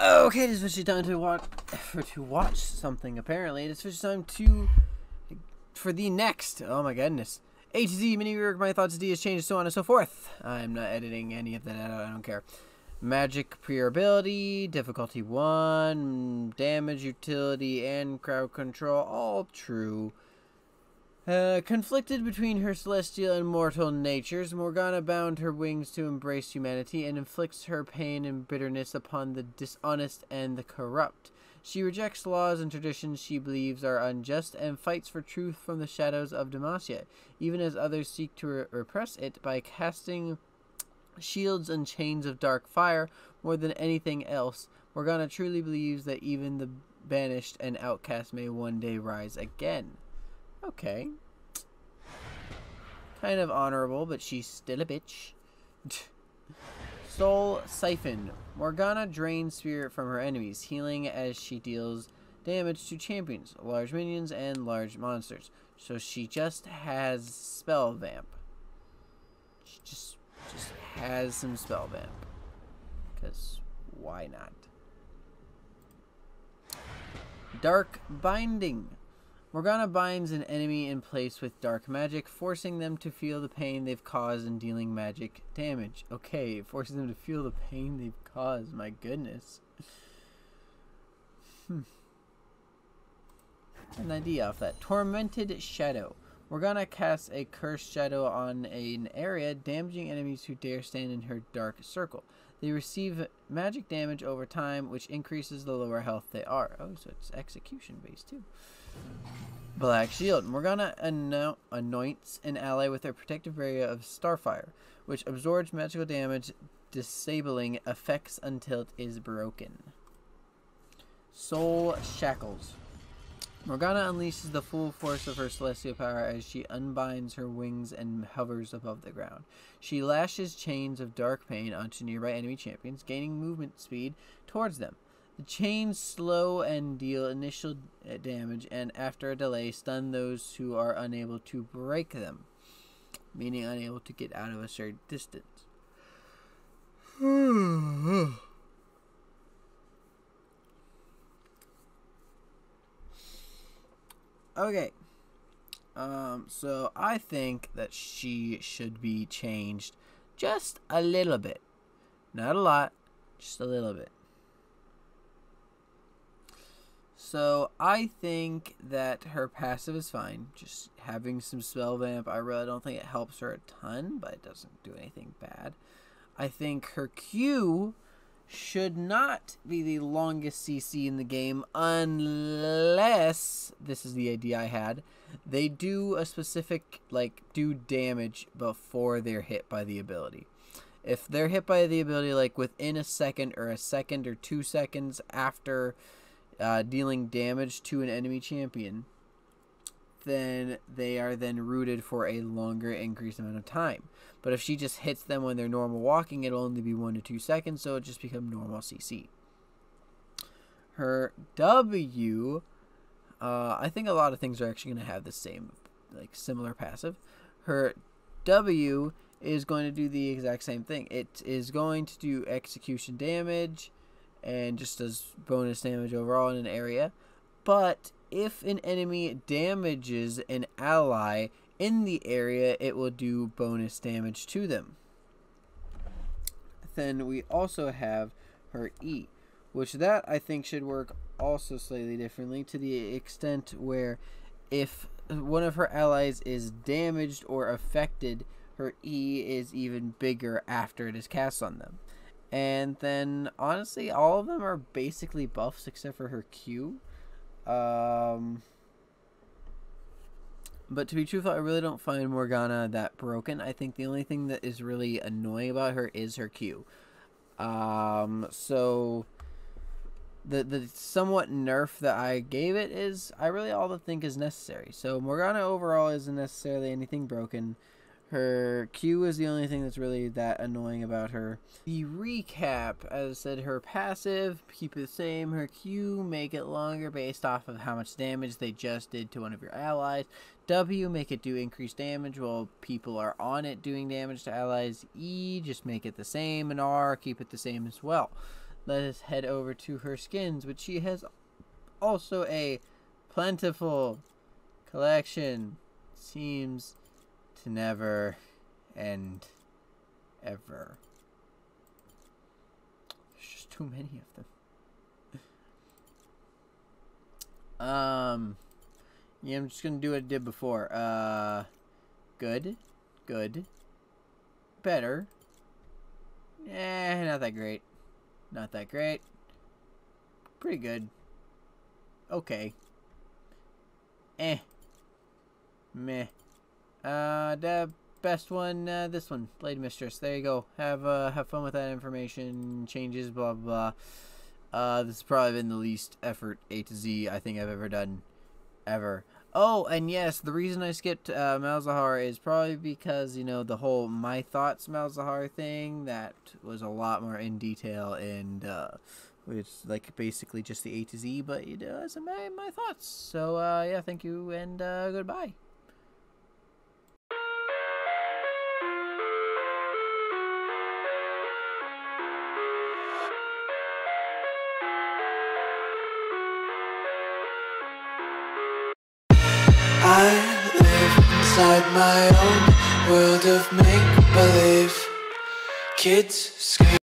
Okay, it is officially time to watch something. Apparently, it is officially time for the next. Oh my goodness. A to Z, mini-rework, my thoughts, D has changed, so on and so forth. I'm not editing any of that out, I don't care. Magic pre-ability, difficulty 1, damage, utility, and crowd control, all true. Conflicted between her celestial and mortal natures, Morgana bound her wings to embrace humanity and inflicts her pain and bitterness upon the dishonest and the corrupt. She rejects laws and traditions she believes are unjust and fights for truth from the shadows of Demacia, even as others seek to repress it by casting shields and chains of dark fire. More than anything else, Morgana truly believes that even the banished and outcast may one day rise again. Okay. Kind of honorable, but she's still a bitch. Soul Siphon. Morgana drains spirit from her enemies, healing as she deals damage to champions, large minions, and large monsters. So she just has Spell Vamp. She just has some Spell Vamp. Because why not? Dark Binding. Morgana binds an enemy in place with dark magic, forcing them to feel the pain they've caused and dealing magic damage. Okay, forcing them to feel the pain they've caused. My goodness. An idea off that. Tormented Shadow. Morgana casts a cursed shadow on an area, damaging enemies who dare stand in her dark circle. They receive magic damage over time, which increases the lower health they are. Oh, so it's execution based too. Black Shield. Morgana anoints an ally with her protective barrier of Starfire, which absorbs magical damage, disabling effects until it is broken. Soul Shackles. Morgana unleashes the full force of her celestial power as she unbinds her wings and hovers above the ground. She lashes chains of dark pain onto nearby enemy champions, gaining movement speed towards them. The chains slow and deal initial damage, and after a delay, stun those who are unable to break them, meaning unable to get out of a certain distance. Okay. So I think that she should be changed just a little bit. Not a lot, just a little bit. So I think that her passive is fine. Just having some Spell Vamp, I really don't think it helps her a ton, but it doesn't do anything bad. I think her Q should not be the longest CC in the game unless, this is the idea I had, they do a specific, do damage before they're hit by the ability. If they're hit by the ability, within a second or 2 seconds after dealing damage to an enemy champion, then they are then rooted for a longer increased amount of time. But if she just hits them when they're normal walking, it'll only be 1 to 2 seconds, so it just becomes normal CC. Her W, I think a lot of things are actually going to have the same, similar passive. Her W is going to do the exact same thing. It is going to do execution damage and just does bonus damage overall in an area. But if an enemy damages an ally in the area, it will do bonus damage to them. Then we also have her E, which that I think should work also slightly differently, to the extent where if one of her allies is damaged or affected, her E is even bigger after it is cast on them. And then, honestly, all of them are basically buffs except for her Q. But to be truthful, I really don't find Morgana that broken. I think the only thing that is really annoying about her is her Q. So the somewhat nerf that I gave it is I really all think is necessary. So Morgana overall isn't necessarily anything broken. Her Q is the only thing that's really that annoying about her. The recap, as I said, her passive, keep it the same. Her Q, make it longer based off of how much damage they just did to one of your allies. W, make it do increased damage while people are on it doing damage to allies. E, just make it the same. And R, keep it the same as well. let us head over to her skins, which she has also a plentiful collection. Seems to never end ever. There's just too many of them. Yeah, I'm just gonna do what I did before. Good, better. Not that great. Not that great. Pretty good. Okay. Meh. The best one, this one, Blade Mistress. There you go. Have fun with that information. Changes, blah blah. This has probably been the least effort A to Z I think I've ever done, ever. Oh, and yes, the reason I skipped Malzahar is probably because, you know, the whole My Thoughts Malzahar thing, that was a lot more in detail, and it's like basically just the A to Z, but it does my thoughts. So yeah, thank you, and goodbye. I live inside my own world of make-believe. Kids scream.